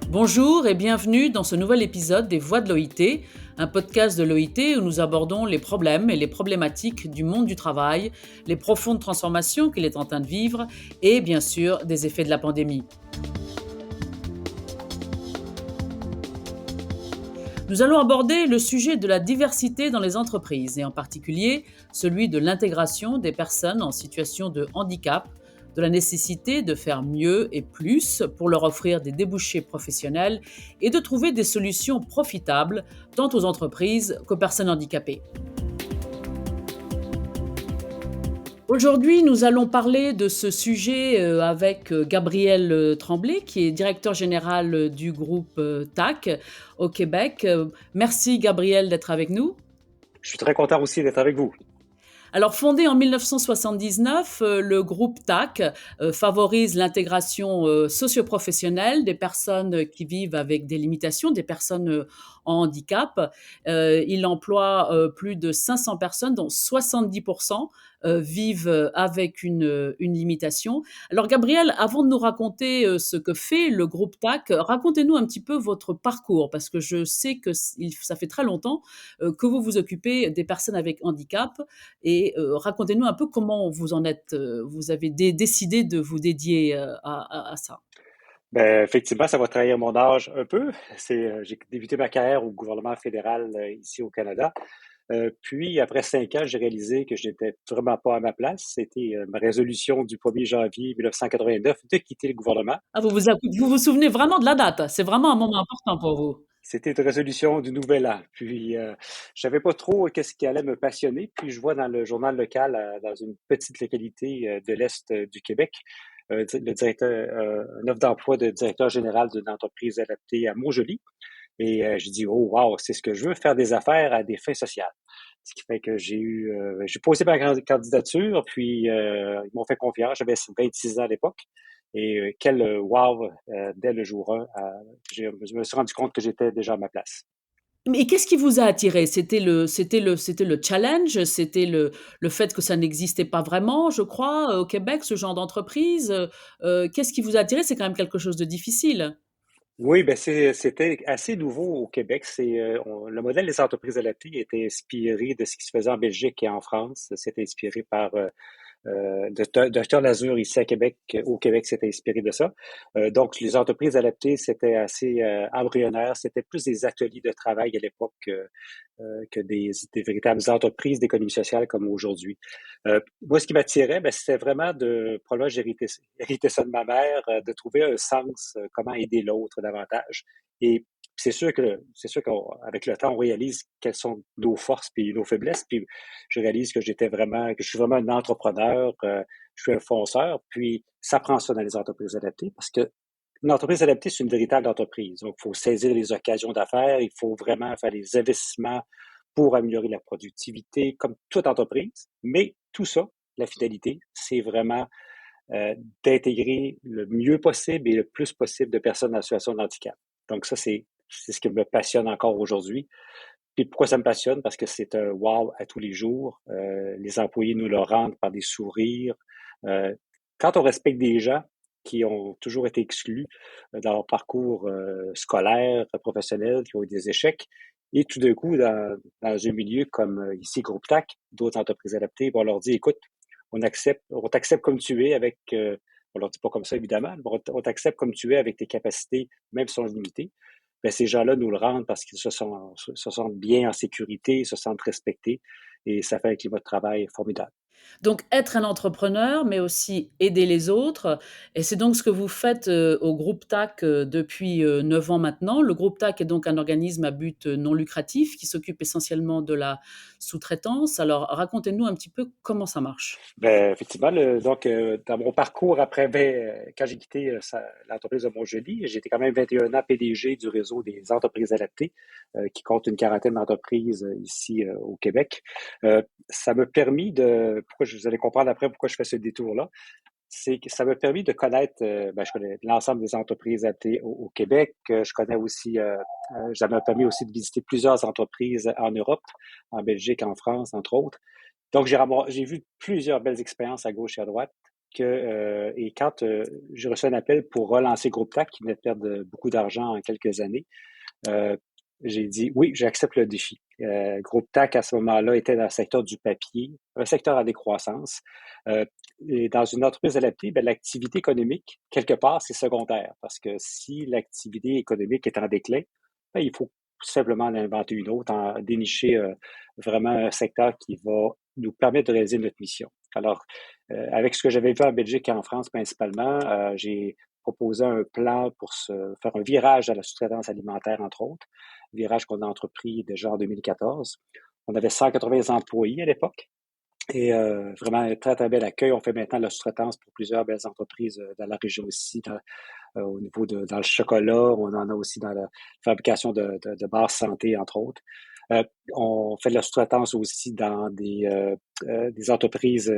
Bonjour et bienvenue dans ce nouvel épisode des Voix de l'OIT, un podcast de l'OIT où nous abordons les problèmes et les problématiques du monde du travail, les profondes transformations qu'il est en train de vivre et bien sûr des effets de la pandémie. Nous allons aborder le sujet de la diversité dans les entreprises et en particulier celui de l'intégration des personnes en situation de handicap, de la nécessité de faire mieux et plus pour leur offrir des débouchés professionnels et de trouver des solutions profitables tant aux entreprises qu'aux personnes handicapées. Aujourd'hui, nous allons parler de ce sujet avec Gabriel Tremblay, qui est directeur général du groupe TAC au Québec. Merci Gabriel d'être avec nous. Je suis très content aussi d'être avec vous. Alors, fondé en 1979, le groupe TAC favorise l'intégration socio-professionnelle des personnes qui vivent avec des limitations, des personnes en handicap. Il emploie plus de 500 personnes, dont 70% vivent avec une limitation. Alors, Gabriel, avant de nous raconter ce que fait le groupe TAC, racontez-nous un petit peu votre parcours, parce que je sais que ça fait très longtemps que vous vous occupez des personnes avec handicap. Et racontez-nous un peu comment vous en êtes, vous avez décidé de vous dédier à ça. Ben, effectivement, ça va trahir mon âge un peu. J'ai débuté ma carrière au gouvernement fédéral ici au Canada. Puis, après 5 ans, j'ai réalisé que je n'étais vraiment pas à ma place. C'était ma résolution du 1er janvier 1989 de quitter le gouvernement. Ah, vous vous souvenez vraiment de la date? C'est vraiment un moment important pour vous? C'était une résolution du nouvel an. Puis, je savais pas trop qu'est-ce qui allait me passionner. Puis, je vois dans le journal local, dans une petite localité de l'Est du Québec, le directeur, une offre d'emploi de directeur général d'une entreprise adaptée à Montjoly. Et j'ai dit, oh, wow, c'est ce que je veux, faire des affaires à des fins sociales. Ce qui fait que j'ai posé ma candidature, puis ils m'ont fait confiance. J'avais 26 ans à l'époque. Et quel wow, dès le jour 1, je me suis rendu compte que j'étais déjà à ma place. Mais qu'est-ce qui vous a attiré? C'était le challenge? C'était le fait que ça n'existait pas vraiment, je crois, au Québec, ce genre d'entreprise? Qu'est-ce qui vous a attiré? C'est quand même quelque chose de difficile. Oui, ben c'était assez nouveau au Québec. Le modèle des entreprises adaptées était inspiré de ce qui se faisait en Belgique et en France. C'est inspiré par Docteur Lazur ici à Québec, au Québec, s'était inspiré de ça. Donc, les entreprises adaptées, c'était assez embryonnaire. C'était plus des ateliers de travail à l'époque que des véritables entreprises d'économie sociale comme aujourd'hui. Moi, ce qui m'attirait, ben, c'était vraiment probablement j'ai hérité ça de ma mère, de trouver un sens, comment aider l'autre davantage. Et c'est sûr qu'avec le temps, on réalise quelles sont nos forces puis nos faiblesses. Puis je réalise que je suis vraiment un entrepreneur, je suis un fonceur. Puis ça prend ça dans les entreprises adaptées parce que une entreprise adaptée, c'est une véritable entreprise. Donc, il faut saisir les occasions d'affaires, il faut vraiment faire des investissements pour améliorer la productivité, comme toute entreprise. Mais tout ça, la finalité, c'est vraiment d'intégrer le mieux possible et le plus possible de personnes en situation de handicap. Donc, ça, c'est ce qui me passionne encore aujourd'hui. Puis pourquoi ça me passionne? Parce que c'est un wow à tous les jours. Les employés nous le rendent par des sourires. Euh, Quand on respecte des gens qui ont toujours été exclus dans leur parcours scolaire, professionnel, qui ont eu des échecs, et tout d'un coup, dans un milieu comme ici, Groupe TAC, d'autres entreprises adaptées, on leur dit, écoute, on t'accepte comme tu es avec, on leur dit pas comme ça évidemment, mais on t'accepte comme tu es avec tes capacités, même si elles sont limitées. Ben, ces gens-là nous le rendent parce qu'ils se sentent bien en sécurité, se sentent respectés et ça fait un climat de travail formidable. Donc être un entrepreneur, mais aussi aider les autres et c'est donc ce que vous faites, au groupe TAC, depuis, 9 ans maintenant. Le groupe TAC est donc un organisme à but, non lucratif qui s'occupe essentiellement de la sous-traitance. Alors racontez-nous un petit peu comment ça marche? Ben, effectivement, donc, dans mon parcours après, quand j'ai quitté l'entreprise de Montjoly, j'étais quand même 21 ans PDG du réseau des entreprises adaptées, qui compte une quarantaine d'entreprises ici au Québec. Ça m'a permis vous allez comprendre après pourquoi je fais ce détour-là, c'est que ça m'a permis de connaître, ben, je connais l'ensemble des entreprises adaptées au Québec. Je connais aussi, ça m'a permis aussi de visiter plusieurs entreprises en Europe, en Belgique, en France, entre autres. Donc, j'ai vu plusieurs belles expériences à gauche et à droite et quand j'ai reçu un appel pour relancer Groupe TAC, qui venait de perdre beaucoup d'argent en quelques années, euh, j'ai dit oui, j'accepte le défi. Groupe TAC, à ce moment-là, était dans le secteur du papier, un secteur à décroissance. Euh, et dans une entreprise adaptée, ben, l'activité économique, quelque part, c'est secondaire, parce que si l'activité économique est en déclin, ben, il faut tout simplement en inventer une autre, en dénicher vraiment un secteur qui va nous permettre de réaliser notre mission. Alors, avec ce que j'avais vu en Belgique et en France principalement, j'ai proposé un plan pour se faire un virage à la sous-traitance alimentaire, entre autres, virage qu'on a entrepris déjà en 2014. On avait 180 employés à l'époque et vraiment un très, très bel accueil. On fait maintenant la sous-traitance pour plusieurs belles entreprises dans la région aussi, au niveau dans le chocolat. On en a aussi dans la fabrication de barres santé, entre autres. Euh, on fait de la sous-traitance aussi dans des entreprises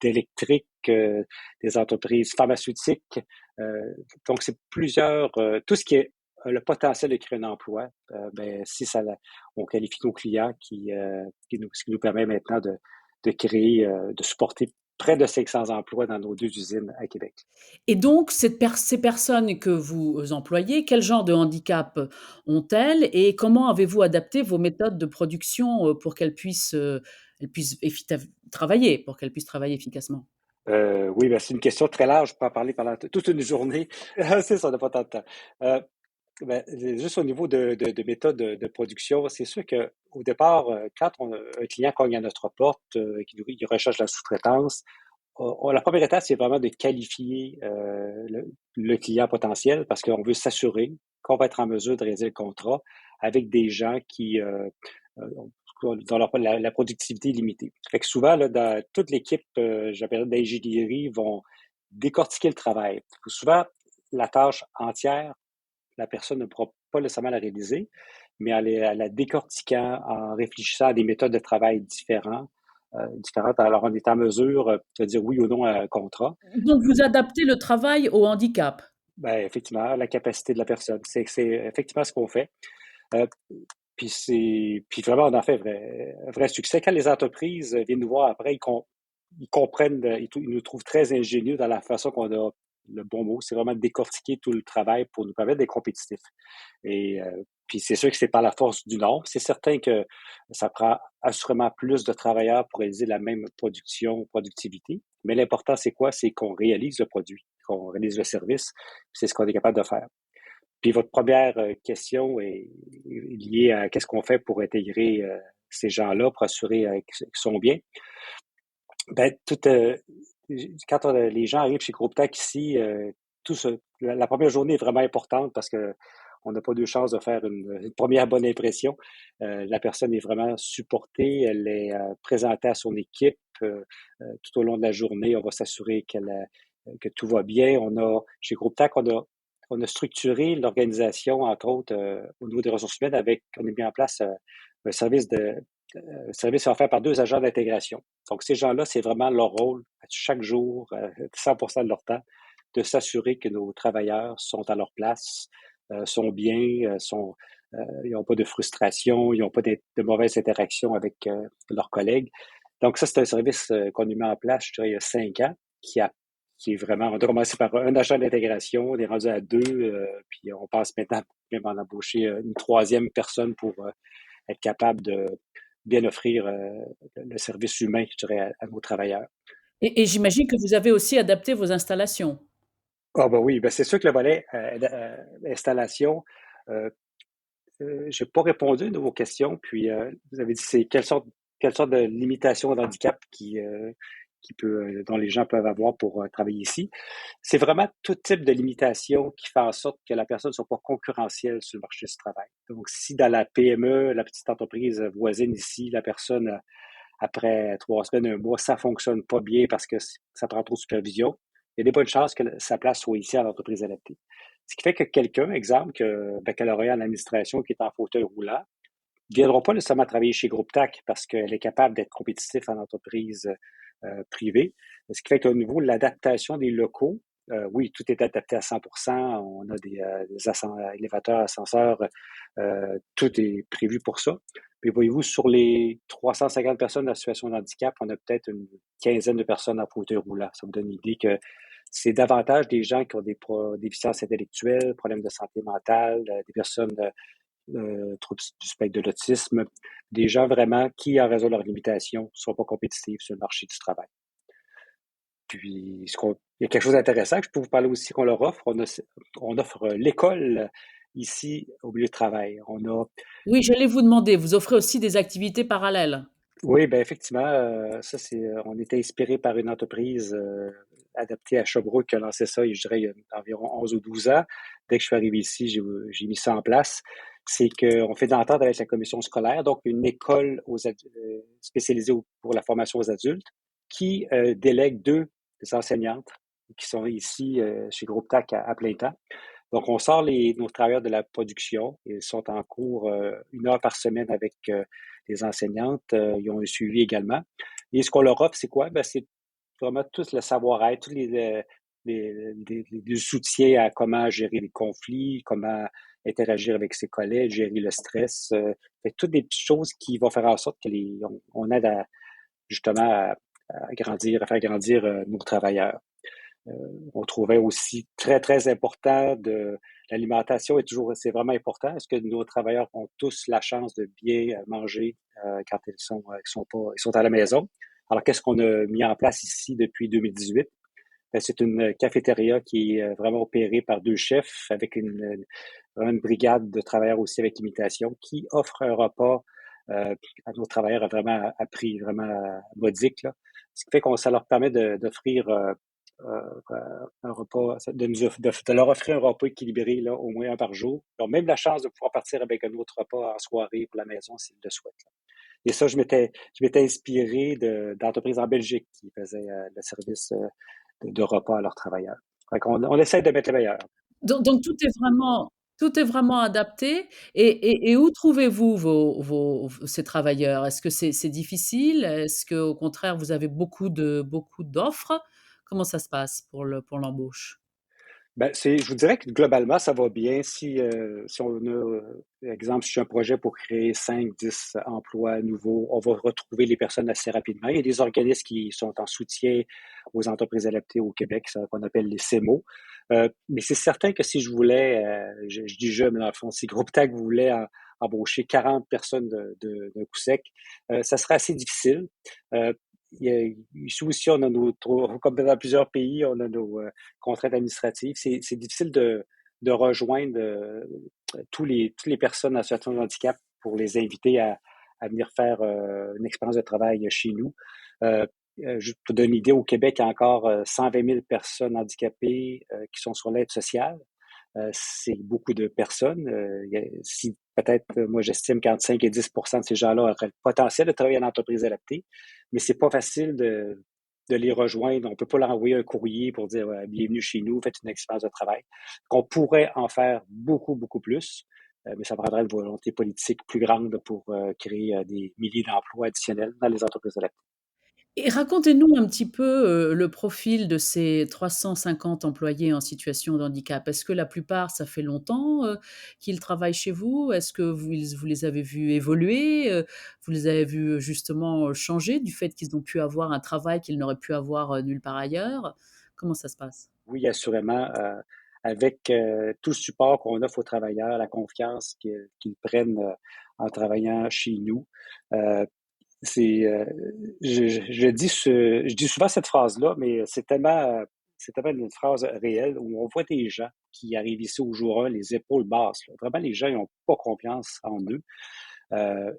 d'électrique, des entreprises pharmaceutiques. Euh, donc, c'est plusieurs, tout ce qui est le potentiel de créer un emploi, ben, si ça, on qualifie nos clients ce qui nous permet maintenant de créer, de supporter près de 500 emplois dans nos 2 usines à Québec. Et donc ces personnes que vous employez, quel genre de handicap ont-elles et comment avez-vous adapté vos méthodes de production, pour elles puissent travailler, pour qu'elles puissent travailler efficacement? Oui, ben, c'est une question très large. Je peux en parler pendant toute une journée. C'est ça, on n'a pas tant de temps. Euh, ben, juste au niveau de méthode de production, c'est sûr que au départ, quand un client cogne à notre porte, qui recherche la sous-traitance, la première étape, c'est vraiment de qualifier le client potentiel parce qu'on veut s'assurer qu'on va être en mesure de réaliser le contrat avec des gens qui euh, dont la productivité est limitée. Fait que souvent, là, dans toute l'équipe, j'appelle d'ingénierie, vont décortiquer le travail. Souvent, la tâche entière, la personne ne pourra pas nécessairement la réaliser, mais en la décortiquant, en réfléchissant à des méthodes de travail différentes, alors on est en mesure de dire oui ou non à un contrat. Donc vous adaptez le travail au handicap? Ben, effectivement, la capacité de la personne, c'est effectivement ce qu'on fait. Euh, puis vraiment, on a fait un vrai succès. Quand les entreprises viennent nous voir après, ils comprennent, ils nous trouvent très ingénieux dans la façon qu'on a le bon mot, c'est vraiment de décortiquer tout le travail pour nous permettre d'être compétitifs. Et puis c'est sûr que c'est par la force du nombre. C'est certain que ça prend assurément plus de travailleurs pour réaliser la même productivité. Mais l'important, c'est quoi? C'est qu'on réalise le produit, qu'on réalise le service. C'est ce qu'on est capable de faire. Puis votre première question est liée à qu'est-ce qu'on fait pour intégrer ces gens-là, pour assurer qu'ils sont bien. Ben, quand les gens arrivent chez GroupeTech ici, la première journée est vraiment importante parce que on n'a pas deux chances de faire une première bonne impression. La personne est vraiment supportée, elle est présentée à son équipe tout au long de la journée. On va s'assurer que tout va bien. Chez GroupeTech, on a structuré l'organisation, entre autres, au niveau des ressources humaines on a mis en place un service offert par 2 agents d'intégration. Donc, ces gens-là, c'est vraiment leur rôle, chaque jour, 100% de leur temps, de s'assurer que nos travailleurs sont à leur place, sont bien, ils n'ont pas de frustration, ils n'ont pas de mauvaises interactions avec leurs collègues. Donc, ça, c'est un service qu'on a mis en place, je dirais, il y a 5 ans, qui est vraiment, on a commencé par un agent d'intégration, on est rendu à 2, puis on pense maintenant même en embaucher une troisième personne pour être capable de bien offrir le service humain, je dirais, à nos travailleurs. Et j'imagine que vous avez aussi adapté vos installations? Ah ben oui, ben c'est sûr que le volet installation, euh, j'ai pas répondu à vos questions, puis vous avez dit c'est quelle sorte de limitation d'handicap dont les gens peuvent avoir pour travailler ici. C'est vraiment tout type de limitation qui fait en sorte que la personne ne soit pas concurrentielle sur le marché du travail. Donc, si dans la PME, la petite entreprise voisine ici, la personne après 3 semaines, un mois, ça fonctionne pas bien parce que ça prend trop de supervision, il y a des bonnes chances que sa place soit ici à l'entreprise adaptée. Ce qui fait que quelqu'un, exemple, baccalauréat en administration qui est en fauteuil roulant, ne viendra pas nécessairement travailler chez Groupe TAC parce qu'elle est capable d'être compétitif en entreprise privée. Ce qui fait qu'au niveau de l'adaptation des locaux, oui, tout est adapté à 100%. On a des élévateurs, ascenseurs, tout est prévu pour ça. Puis voyez-vous, sur les 350 personnes en situation de handicap, on a peut-être une quinzaine de personnes en fauteuil roulant. Ça vous donne l'idée que c'est davantage des gens qui ont des déficiences intellectuelles, problèmes de santé mentale, des personnes troubles du spectre de l'autisme, des gens vraiment qui, en raison de leurs limitations, ne sont pas compétitifs sur le marché du travail. Puis, il y a quelque chose d'intéressant que je peux vous parler aussi qu'on leur offre. On offre l'école ici au milieu de travail. On a Oui, j'allais vous demander, vous offrez aussi des activités parallèles? Oui, ben effectivement, ça on était inspiré par une entreprise adaptée à Sherbrooke qui a lancé ça, je dirais, il y a environ 11 ou 12 ans. Dès que je suis arrivé ici, j'ai mis ça en place. C'est qu'on fait de l'entente avec la commission scolaire, donc une école spécialisée pour la formation aux adultes, qui délègue deux des enseignantes qui sont ici chez Groupe TAC à plein temps. Donc, on sort nos travailleurs de la production. Ils sont en cours 1 heure par semaine avec les enseignantes. Ils ont un suivi également. Et ce qu'on leur offre, c'est quoi? Ben, c'est vraiment tout le savoir-être, tous les soutiens à comment gérer les conflits, comment interagir avec ses collègues, gérer le stress. Toutes des petites choses qui vont faire en sorte que on aide justement à grandir, à faire grandir nos travailleurs. Euh, on trouvait aussi très, très important de l'alimentation c'est vraiment important. Est-ce que nos travailleurs ont tous la chance de bien manger quand ils sont à la maison? Alors, qu'est-ce qu'on a mis en place ici depuis 2018? Ben, c'est une cafétéria qui est vraiment opérée par deux chefs avec vraiment une brigade de travailleurs aussi avec limitation qui offre un repas à nos travailleurs à prix vraiment modique, là. Ce qui fait qu'on ça leur permet d'offrir un repas, de leur offrir un repas équilibré là, au moins un par jour. Ils ont même la chance de pouvoir partir avec un autre repas en soirée pour la maison s'ils le souhaitent, là. Et ça, je m'étais inspiré d'entreprises en Belgique qui faisaient le service de repas à leurs travailleurs. Fait on essaie de mettre le meilleur. Donc tout est vraiment adapté et où trouvez-vous ces travailleurs? Est-ce que c'est difficile? Est-ce qu'au contraire, vous avez beaucoup d'offres? Comment ça se passe pour l'embauche? Ben, je vous dirais que globalement, ça va bien. Si on a, exemple, si j'ai un projet pour créer 5, 10 emplois nouveaux, on va retrouver les personnes assez rapidement. Il y a des organismes qui sont en soutien aux entreprises adaptées au Québec, qu'on appelle les CEMO. Mais c'est certain que si je voulais, je dis je, mais dans le fond, si Groupe TAC voulait embaucher 40 personnes d'un coup sec, ça serait assez difficile. Euh, Ici aussi, on a comme dans plusieurs pays, on a nos contraintes administratives. C'est difficile de rejoindre toutes les personnes en situation de handicap pour les inviter à venir faire une expérience de travail chez nous. Juste pour donner une idée, au Québec, il y a encore 120 000 personnes handicapées qui sont sur l'aide sociale. C'est beaucoup de personnes. Si peut-être, moi, j'estime qu'entre 5 et 10 de ces gens-là auraient le potentiel de travailler en entreprise adaptée, mais c'est pas facile de les rejoindre. On peut pas leur envoyer un courrier pour dire ouais, bienvenue chez nous, faites une expérience de travail. Qu'on pourrait en faire beaucoup, beaucoup plus, mais ça prendrait une volonté politique plus grande pour créer des milliers d'emplois additionnels dans les entreprises adaptées. Et racontez-nous un petit peu, le profil de ces 350 employés en situation de handicap. Est-ce que la plupart, ça fait longtemps, qu'ils travaillent chez vous? Est-ce que vous les avez vus évoluer? Vous les avez vus, justement, changer du fait qu'ils ont pu avoir un travail qu'ils n'auraient pu avoir, nulle part ailleurs? Comment ça se passe? Oui, assurément, avec tout le support qu'on offre aux travailleurs, la confiance qu'ils prennent en travaillant chez nous. Euh, c'est, je dis souvent cette phrase-là, mais c'est tellement une phrase réelle où on voit des gens qui arrivent ici au jour 1, les épaules basses, là. Vraiment, les gens, ils n'ont pas confiance en eux.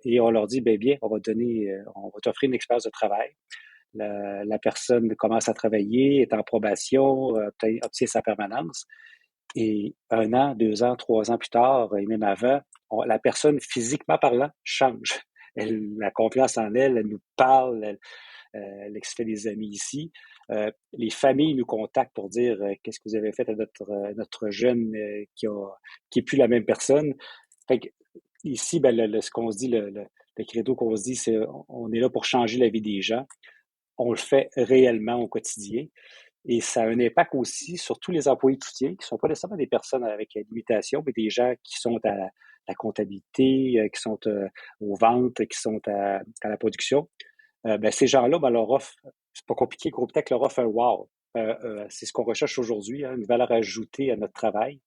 Et on leur dit, ben bien, on va t'offrir une expérience de travail. La personne commence à travailler, est en probation, obtient sa permanence. Et 1 an, 2 ans, 3 ans plus tard, et même avant, la personne, physiquement parlant, change. La confiance en elle, elle nous parle, elle se fait des amis ici. Les familles nous contactent pour dire qu'est-ce que vous avez fait à notre jeune qui est plus la même personne. Fait que, ici, ben, ce qu'on se dit, le credo qu'on se dit, c'est on est là pour changer la vie des gens. On le fait réellement au quotidien. Et ça a un impact aussi sur tous les employés de soutien, qui ne sont pas nécessairement des personnes avec des limitations, mais des gens qui sont la comptabilité, qui sont aux ventes, qui sont à la production. Ben, ces gens-là, ben, leur offre, c'est pas compliqué, Groupe Tech leur offre un wow. C'est ce qu'on recherche aujourd'hui, hein, une valeur ajoutée à notre travail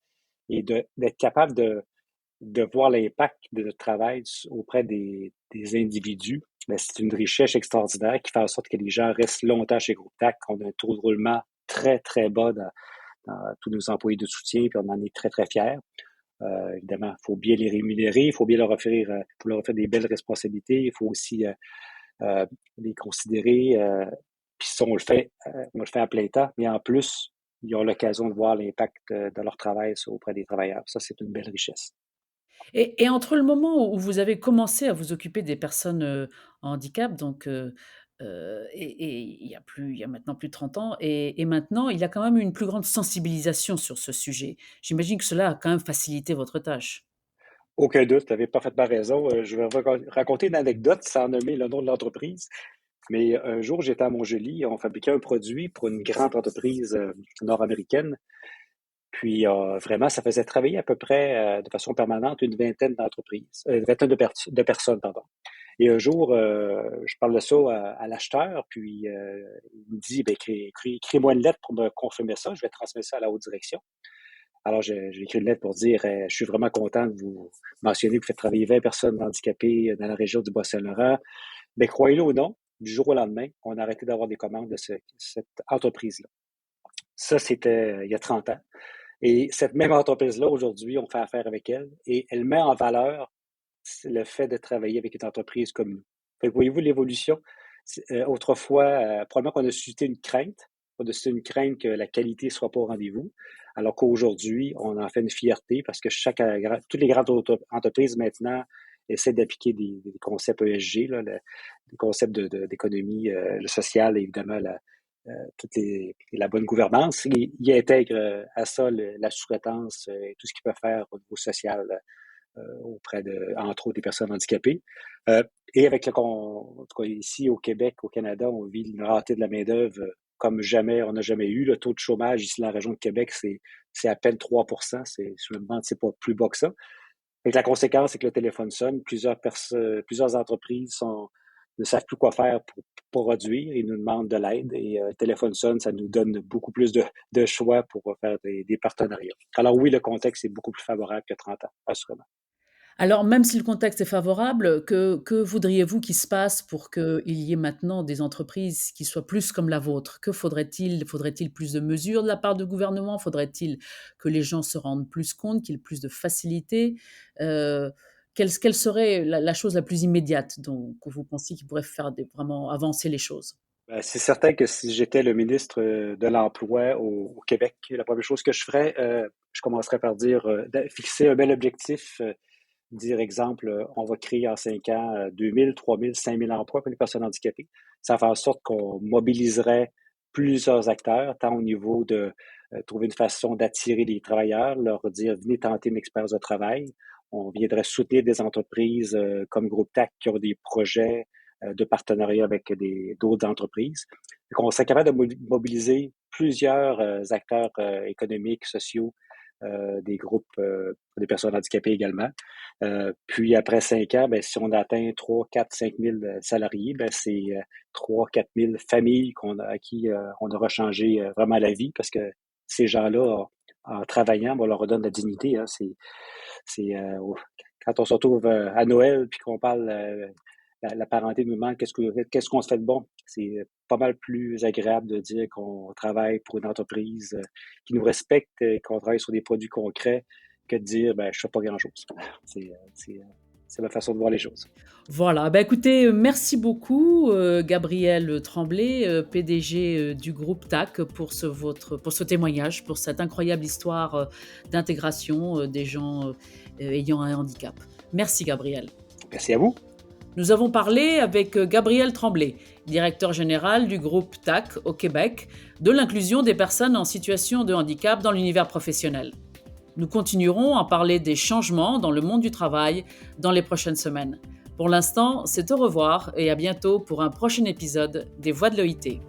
et d'être capable de voir l'impact de notre travail auprès des individus. Ben, c'est une richesse extraordinaire qui fait en sorte que les gens restent longtemps chez Groupe TAC, qu'on a un taux de roulement très, très bas dans tous nos employés de soutien, puis on en est très, très fiers. Évidemment, il faut bien les rémunérer, il faut bien faut leur offrir des belles responsabilités, il faut aussi les considérer. Puis ça, on le fait à plein temps, mais en plus, ils ont l'occasion de voir l'impact de leur travail auprès des travailleurs. Ça, c'est une belle richesse. Et entre le moment où vous avez commencé à vous occuper des personnes, en handicap, donc et il y a maintenant plus de 30 ans et maintenant, il y a quand même une plus grande sensibilisation sur ce sujet. J'imagine que cela a quand même facilité votre tâche? Aucun doute, tu avais parfaitement raison. Je vais raconter une anecdote sans nommer le nom de l'entreprise. Mais un jour, j'étais à Montjoli, on fabriquait un produit pour une grande entreprise nord-américaine. Puis vraiment, ça faisait travailler à peu près de façon permanente une vingtaine d'entreprises, une vingtaine de personnes, pardon. Et un jour, je parle de ça à l'acheteur, puis il me dit, ben, écris-moi une lettre pour me confirmer ça, je vais transmettre ça à la haute direction. Alors, j'ai écrit une lettre pour dire, je suis vraiment content de vous mentionner que vous faites travailler 20 personnes handicapées dans la région du Bas-Saint-Laurent. Mais croyez-le ou non, du jour au lendemain, on a arrêté d'avoir des commandes de cette entreprise-là. Ça, c'était il y a 30 ans. Et cette même entreprise-là, aujourd'hui, on fait affaire avec elle et elle met en valeur le fait de travailler avec une entreprise comme nous. Fait que voyez-vous l'évolution? Autrefois, probablement qu'on a suscité une crainte. On a suscité une crainte que la qualité ne soit pas au rendez-vous, alors qu'aujourd'hui, on en fait une fierté parce que toutes les grandes entreprises maintenant essaient d'appliquer des concepts ESG, là, des concepts d'économie sociale, évidemment, la bonne gouvernance. Il intègre à ça la sous-traitance et tout ce qu'il peut faire au niveau social auprès entre autres, des personnes handicapées. Et avec en tout cas, ici au Québec, au Canada, on vit une rareté de la main-d'œuvre comme jamais, on n'a jamais eu. Le taux de chômage ici dans la région de Québec, c'est à peine 3%. Je me demande si c'est pas plus bas que ça. Et la conséquence, c'est que le téléphone sonne. Plusieurs entreprises ne savent plus quoi faire pour produire. Ils nous demandent de l'aide. Et le téléphone sonne, ça nous donne beaucoup plus de choix pour faire des partenariats. Alors oui, le contexte est beaucoup plus favorable que 30 ans, assurément. Alors même si le contexte est favorable, que voudriez-vous qu'il se passe pour qu'il y ait maintenant des entreprises qui soient plus comme la vôtre? Que faudrait-il? Faudrait-il plus de mesures de la part du gouvernement? Faudrait-il que les gens se rendent plus compte, qu'il y ait plus de facilité? Quelle serait la chose la plus immédiate que vous pensiez qui pourrait faire vraiment avancer les choses? Ben, c'est certain que si j'étais le ministre de l'Emploi au Québec, la première chose que je ferais, je commencerais par dire de fixer un bel objectif, dire exemple, on va créer en 5 ans 2000, 3000, 5000 emplois pour les personnes handicapées. Ça fait en sorte qu'on mobiliserait plusieurs acteurs, tant au niveau de trouver une façon d'attirer les travailleurs, leur dire venez tenter une expérience de travail. On viendrait soutenir des entreprises comme Groupe TAC qui ont des projets de partenariat avec d'autres entreprises. Donc, on serait capable de mobiliser plusieurs acteurs économiques, sociaux, des groupes des personnes handicapées également. Puis après 5 ans, ben, si on atteint 3, 4, 5 000 salariés, ben, c'est 3, 4 000 familles à qui on aura changé vraiment la vie parce que ces gens-là, en travaillant, on leur redonne la dignité. Hein. C'est quand on se retrouve à Noël puis qu'on parle la parenté nous demande qu'est-ce qu'on se fait de bon. C'est pas mal plus agréable de dire qu'on travaille pour une entreprise qui nous respecte, qu'on travaille sur des produits concrets, que de dire ben je fais pas grand-chose. C'est, c'est, c'est ma façon de voir les choses. Voilà, bah, écoutez, merci beaucoup, Gabriel Tremblay, PDG, du groupe TAC pour ce témoignage, pour cette incroyable histoire, d'intégration, des gens, ayant un handicap. Merci Gabriel. Merci à vous. Nous avons parlé avec Gabriel Tremblay, directeur général du groupe TAC au Québec, de l'inclusion des personnes en situation de handicap dans l'univers professionnel. Nous continuerons à parler des changements dans le monde du travail dans les prochaines semaines. Pour l'instant, c'est au revoir et à bientôt pour un prochain épisode des Voix de l'OIT.